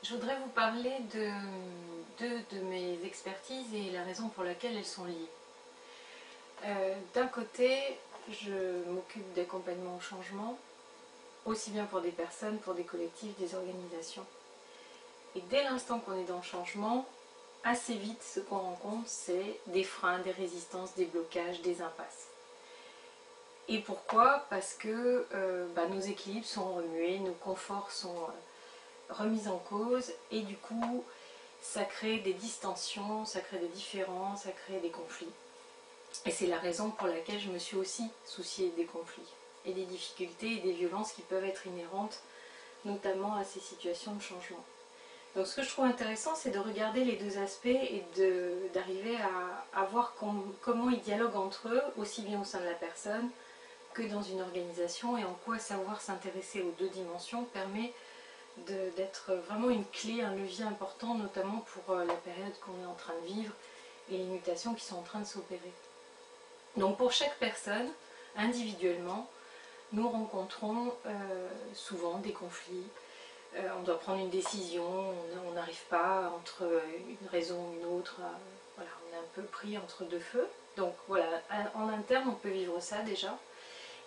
Je voudrais vous parler de deux de mes expertises et la raison pour laquelle elles sont liées. D'un côté, je m'occupe d'accompagnement au changement, aussi bien pour des personnes, pour des collectifs, des organisations. Et dès l'instant qu'on est dans le changement, assez vite, ce qu'on rencontre, c'est des freins, des résistances, des blocages, des impasses. Et pourquoi? Parce que nos équilibres sont remués, nos conforts sont remis en cause, et du coup, ça crée des distensions, ça crée des différences, ça crée des conflits. Et c'est la raison pour laquelle je me suis aussi souciée des conflits et des difficultés et des violences qui peuvent être inhérentes, notamment à ces situations de changement. Donc ce que je trouve intéressant, c'est de regarder les deux aspects et d'arriver à voir comment ils dialoguent entre eux, aussi bien au sein de la personne que dans une organisation, et en quoi savoir s'intéresser aux deux dimensions permet d'être vraiment une clé, un levier important, notamment pour la période qu'on est en train de vivre et les mutations qui sont en train de s'opérer. Donc pour chaque personne, individuellement, nous rencontrons souvent des conflits. On doit prendre une décision, on n'arrive pas entre une raison ou une autre. Voilà, on est un peu pris entre deux feux. Donc voilà, en interne, on peut vivre ça déjà.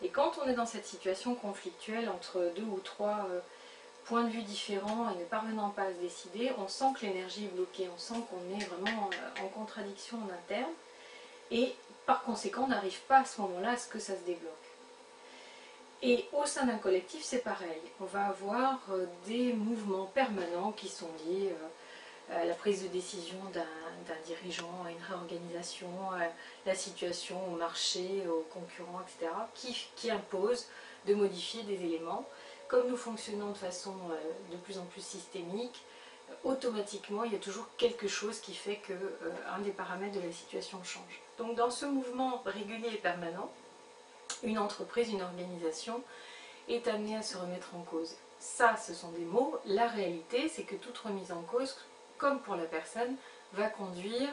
Et quand on est dans cette situation conflictuelle entre deux ou trois points de vue différents et ne parvenant pas à se décider, on sent que l'énergie est bloquée, on sent qu'on est vraiment en contradiction en interne. Et par conséquent, on n'arrive pas à ce moment-là à ce que ça se débloque. Et au sein d'un collectif, c'est pareil. On va avoir des mouvements permanents qui sont liés à la prise de décision d'un dirigeant, à une réorganisation, à la situation au marché, aux concurrents, etc., qui imposent de modifier des éléments. Comme nous fonctionnons de façon de plus en plus systémique, automatiquement, il y a toujours quelque chose qui fait qu'un des paramètres de la situation change. Donc dans ce mouvement régulier et permanent, une entreprise, une organisation est amenée à se remettre en cause. Ça, ce sont des mots. La réalité, c'est que toute remise en cause, comme pour la personne, va conduire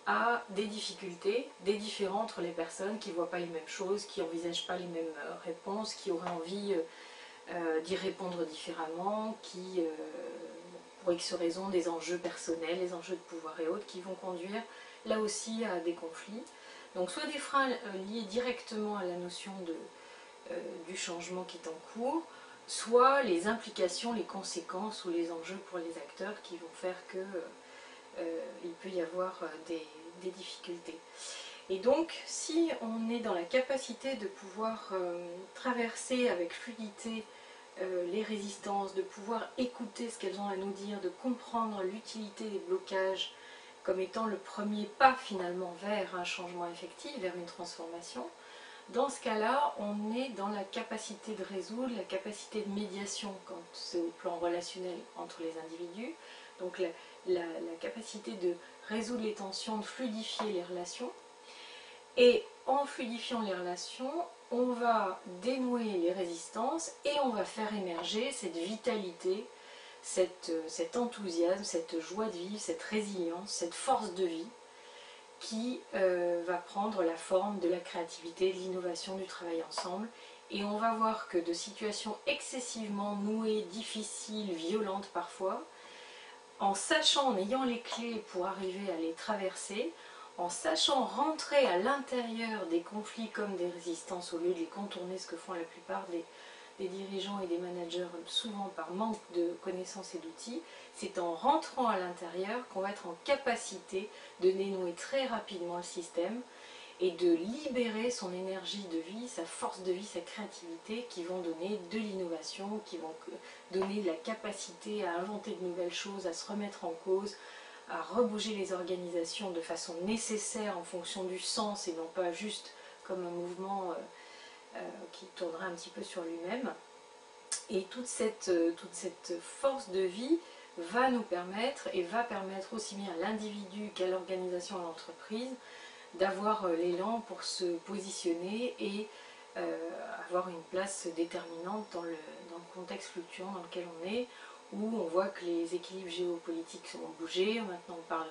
à des difficultés, des différends entre les personnes qui ne voient pas les mêmes choses, qui n'envisagent pas les mêmes réponses, qui auraient envie d'y répondre différemment, qui, pour X raisons, des enjeux personnels, des enjeux de pouvoir et autres, qui vont conduire là aussi à des conflits. Donc soit des freins liés directement à la notion du changement qui est en cours, soit les implications, les conséquences ou les enjeux pour les acteurs qui vont faire qu'il peut y avoir des difficultés. Et donc, si on est dans la capacité de pouvoir traverser avec fluidité les résistances, de pouvoir écouter ce qu'elles ont à nous dire, de comprendre l'utilité des blocages comme étant le premier pas finalement vers un changement effectif, vers une transformation, dans ce cas-là, on est dans la capacité de résoudre, la capacité de médiation quand c'est au plan relationnel entre les individus, donc la capacité de résoudre les tensions, de fluidifier les relations. Et en fluidifiant les relations, on va dénouer les résistances et on va faire émerger cette vitalité, cet enthousiasme, cette joie de vivre, cette résilience, cette force de vie qui va prendre la forme de la créativité, de l'innovation, du travail ensemble. Et on va voir que de situations excessivement nouées, difficiles, violentes parfois, en sachant, en ayant les clés pour arriver à les traverser, en sachant rentrer à l'intérieur des conflits comme des résistances au lieu de les contourner, ce que font la plupart des dirigeants et des managers, souvent par manque de connaissances et d'outils, c'est en rentrant à l'intérieur qu'on va être en capacité de dénouer très rapidement le système et de libérer son énergie de vie, sa force de vie, sa créativité, qui vont donner de l'innovation, qui vont donner de la capacité à inventer de nouvelles choses, à se remettre en cause, à rebouger les organisations de façon nécessaire en fonction du sens et non pas juste comme un mouvement qui tournera un petit peu sur lui-même. Et toute cette force de vie va nous permettre et va permettre aussi bien à l'individu qu'à l'organisation, à l'entreprise, d'avoir l'élan pour se positionner et avoir une place déterminante dans le contexte fluctuant dans lequel on est, où on voit que les équilibres géopolitiques ont bougé. Maintenant on parle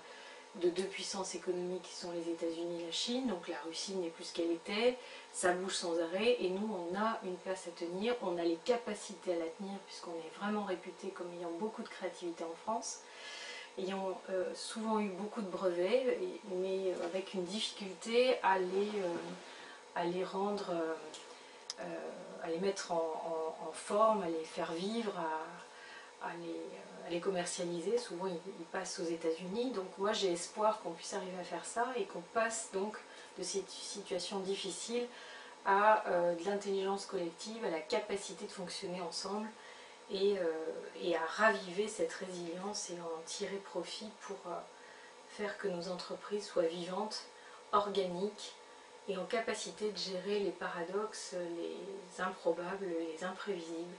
de deux puissances économiques qui sont les États-Unis et la Chine, donc la Russie n'est plus ce qu'elle était, ça bouge sans arrêt et nous on a une place à tenir, on a les capacités à la tenir puisqu'on est vraiment réputé comme ayant beaucoup de créativité en France, ayant souvent eu beaucoup de brevets, mais avec une difficulté à les rendre, à les mettre en forme, à les faire vivre, à les commercialiser. Souvent ils passent aux États-Unis, donc moi j'ai espoir qu'on puisse arriver à faire ça et qu'on passe donc de cette situation difficile à de l'intelligence collective, à la capacité de fonctionner ensemble et à raviver cette résilience et en tirer profit pour faire que nos entreprises soient vivantes, organiques et en capacité de gérer les paradoxes, les improbables, les imprévisibles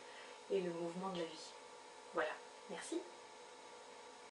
et le mouvement de la vie. Voilà, merci.